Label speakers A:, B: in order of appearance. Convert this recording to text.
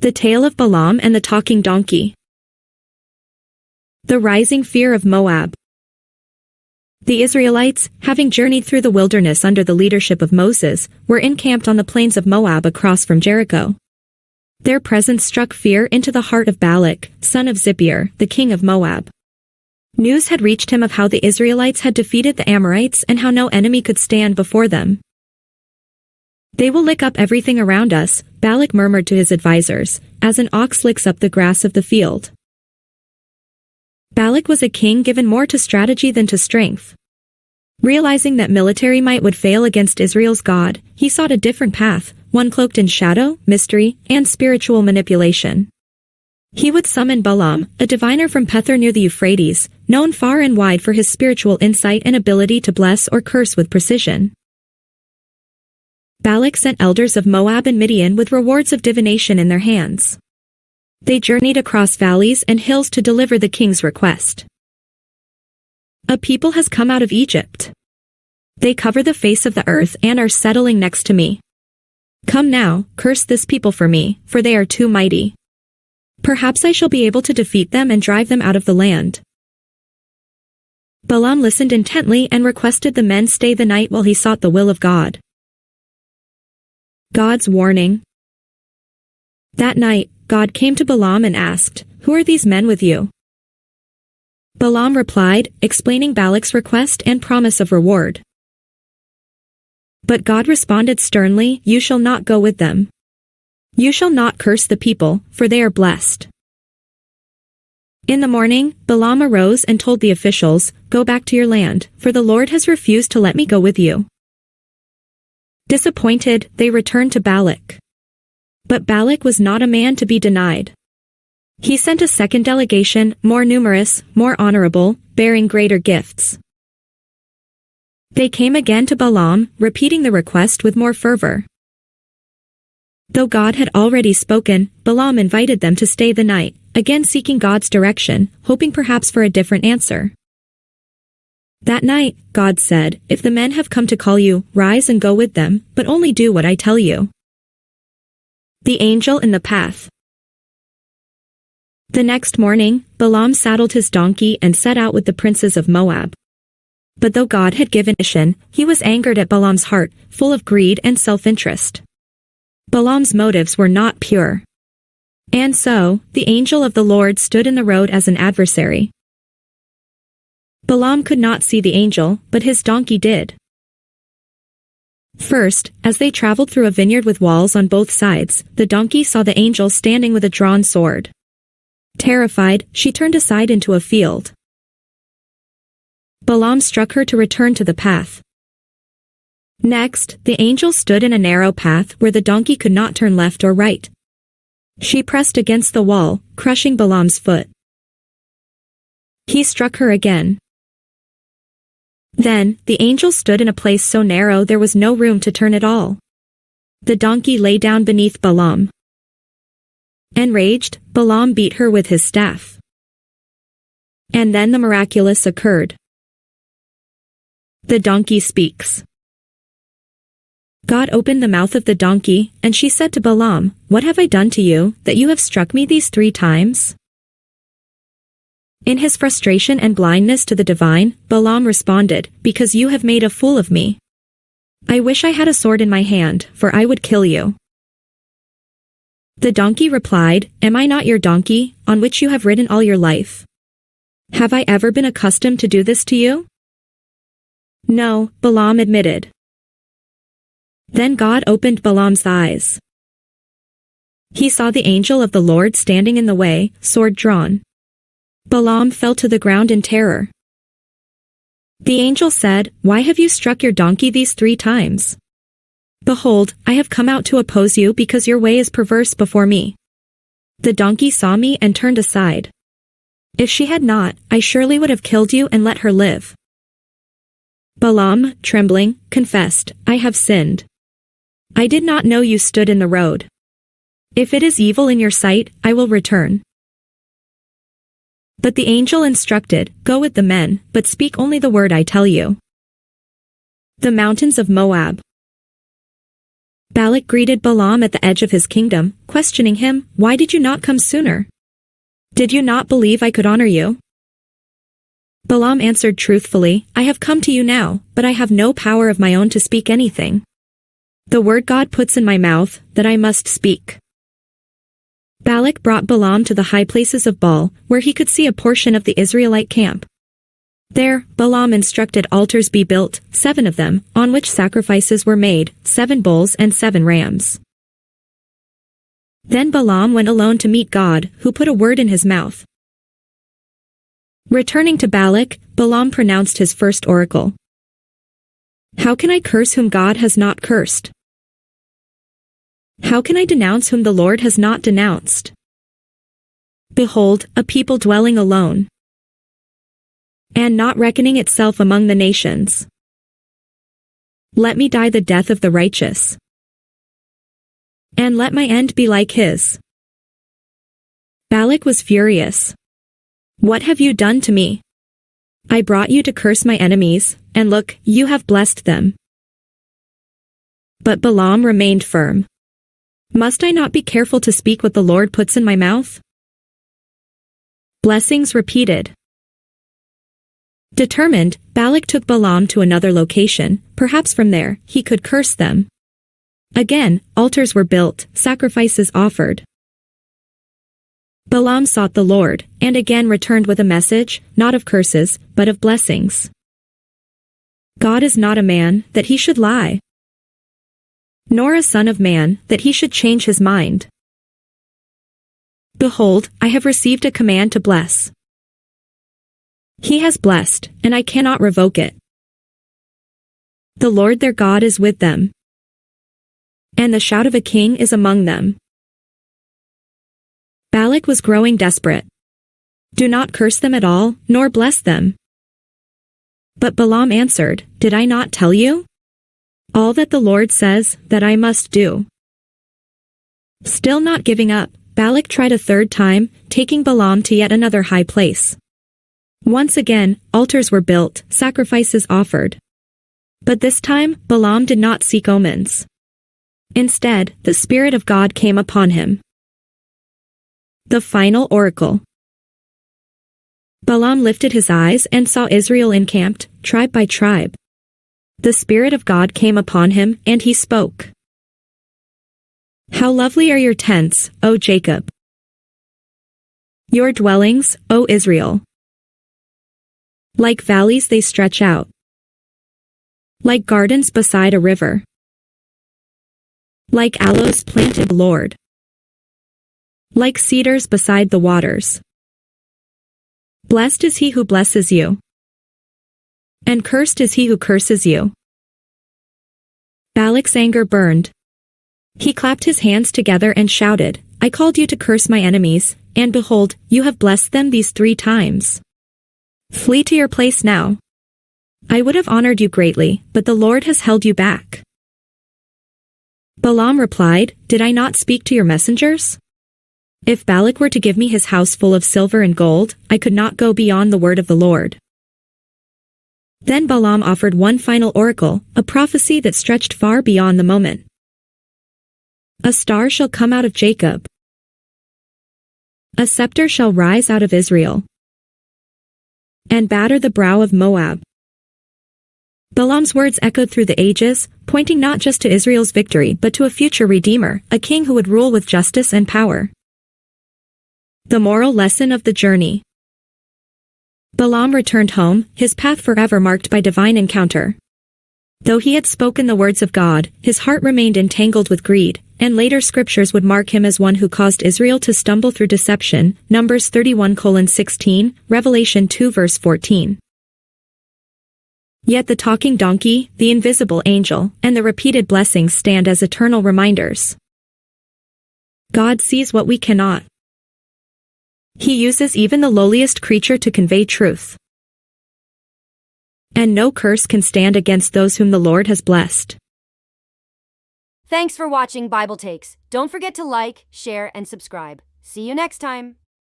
A: The tale of Balaam and the talking donkey. The rising fear of Moab. The Israelites, having journeyed through the wilderness under the leadership of Moses, were encamped on the plains of Moab across from Jericho. Their presence struck fear into the heart of Balak, son of Zippor, the king of Moab. News had reached him of how the Israelites had defeated the Amorites and how no enemy could stand before them. "They will lick up everything around us," Balak murmured to his advisers, "as an ox licks up the grass of the field." Balak was a king given more to strategy than to strength. Realizing that military might would fail against Israel's God, he sought a different path, one cloaked in shadow, mystery, and spiritual manipulation. He would summon Balaam, a diviner from Pethor near the Euphrates, known far and wide for his spiritual insight and ability to bless or curse with precision. Balak sent elders of Moab and Midian with rewards of divination in their hands. They journeyed across valleys and hills to deliver the king's request. "A people has come out of Egypt. They cover the face of the earth and are settling next to me. Come now, curse this people for me, for they are too mighty. Perhaps I shall be able to defeat them and drive them out of the land." Balaam listened intently and requested the men stay the night while he sought the will of God. God's warning. That night, God came to Balaam and asked, "Who are these men with you?" Balaam replied, explaining Balak's request and promise of reward. But God responded sternly, "You shall not go with them. You shall not curse the people, for they are blessed." In the morning, Balaam arose and told the officials, "Go back to your land, for the Lord has refused to let me go with you." Disappointed, they returned to Balak. But Balak was not a man to be denied. He sent a second delegation, more numerous, more honorable, bearing greater gifts. They came again to Balaam, repeating the request with more fervor. Though God had already spoken, Balaam invited them to stay the night, again seeking God's direction, hoping perhaps for a different answer. That night, God said, "If the men have come to call you, rise and go with them, but only do what I tell you." The angel in the path. The next morning, Balaam saddled his donkey and set out with the princes of Moab. But though God had given mission, he was angered at Balaam's heart, full of greed and self-interest. Balaam's motives were not pure. And so, the angel of the Lord stood in the road as an adversary. Balaam could not see the angel, but his donkey did. First, as they traveled through a vineyard with walls on both sides, the donkey saw the angel standing with a drawn sword. Terrified, she turned aside into a field. Balaam struck her to return to the path. Next, the angel stood in a narrow path where the donkey could not turn left or right. She pressed against the wall, crushing Balaam's foot. He struck her again. Then, the angel stood in a place so narrow there was no room to turn at all. The donkey lay down beneath Balaam. Enraged, Balaam beat her with his staff. And then the miraculous occurred. The donkey speaks. God opened the mouth of the donkey, and she said to Balaam, "What have I done to you, that you have struck me these 3 times?" In his frustration and blindness to the divine, Balaam responded, "Because you have made a fool of me. I wish I had a sword in my hand, for I would kill you." The donkey replied, "Am I not your donkey, on which you have ridden all your life? Have I ever been accustomed to do this to you?" "No," Balaam admitted. Then God opened Balaam's eyes. He saw the angel of the Lord standing in the way, sword drawn. Balaam fell to the ground in terror. The angel said, "Why have you struck your donkey these 3 times? Behold, I have come out to oppose you because your way is perverse before me." The donkey saw me and turned aside. If she had not, I surely would have killed you and let her live. Balaam, trembling, confessed, "I have sinned. I did not know you stood in the road. If it is evil in your sight, I will return." But the angel instructed, "Go with the men, but speak only the word I tell you." The mountains of Moab. Balak greeted Balaam at the edge of his kingdom, questioning him, "Why did you not come sooner? Did you not believe I could honor you?" Balaam answered truthfully, "I have come to you now, but I have no power of my own to speak anything. The word God puts in my mouth, that I must speak." Balak brought Balaam to the high places of Baal, where he could see a portion of the Israelite camp. There, Balaam instructed altars be built, 7 of them, on which sacrifices were made, 7 bulls and 7 rams. Then Balaam went alone to meet God, who put a word in his mouth. Returning to Balak, Balaam pronounced his first oracle. "How can I curse whom God has not cursed? How can I denounce whom the Lord has not denounced? Behold, a people dwelling alone, and not reckoning itself among the nations. Let me die the death of the righteous, and let my end be like his." Balak was furious. "What have you done to me? I brought you to curse my enemies, and look, you have blessed them." But Balaam remained firm. "Must I not be careful to speak what the Lord puts in my mouth?" Blessings repeated. Determined, Balak took Balaam to another location, perhaps from there, he could curse them. Again, altars were built, sacrifices offered. Balaam sought the Lord, and again returned with a message, not of curses, but of blessings. God is not a man, that he should lie, nor a son of man, that he should change his mind. Behold, I have received a command to bless. He has blessed, and I cannot revoke it. The Lord their God is with them, and the shout of a king is among them. Balak was growing desperate. "Do not curse them at all, nor bless them." But Balaam answered, "Did I not tell you? All that the Lord says, that I must do." Still not giving up, Balak tried a third time, taking Balaam to yet another high place. Once again, altars were built, sacrifices offered. But this time, Balaam did not seek omens. Instead, the Spirit of God came upon him. The final oracle. Balaam lifted his eyes and saw Israel encamped, tribe by tribe. The Spirit of God came upon him, and he spoke. "How lovely are your tents, O Jacob! Your dwellings, O Israel! Like valleys they stretch out, like gardens beside a river, like aloes planted, Lord, like cedars beside the waters. Blessed is he who blesses you, and cursed is he who curses you." Balak's anger burned. He clapped his hands together and shouted, "I called you to curse my enemies, and behold, you have blessed them these 3 times. Flee to your place now. I would have honored you greatly, but the Lord has held you back." Balaam replied, "Did I not speak to your messengers? If Balak were to give me his house full of silver and gold, I could not go beyond the word of the Lord." Then Balaam offered one final oracle, a prophecy that stretched far beyond the moment. "A star shall come out of Jacob. A scepter shall rise out of Israel, and batter the brow of Moab." Balaam's words echoed through the ages, pointing not just to Israel's victory but to a future Redeemer, a king who would rule with justice and power. The moral lesson of the journey. Balaam returned home, his path forever marked by divine encounter. Though he had spoken the words of God, his heart remained entangled with greed, and later scriptures would mark him as one who caused Israel to stumble through deception, Numbers 31:16, Revelation 2 verse 14. Yet the talking donkey, the invisible angel, and the repeated blessings stand as eternal reminders. God sees what we cannot. He uses even the lowliest creature to convey truth. And no curse can stand against those whom the Lord has blessed.
B: Thanks for watching Bible Takes. Don't forget to like, share, and subscribe. See you next time.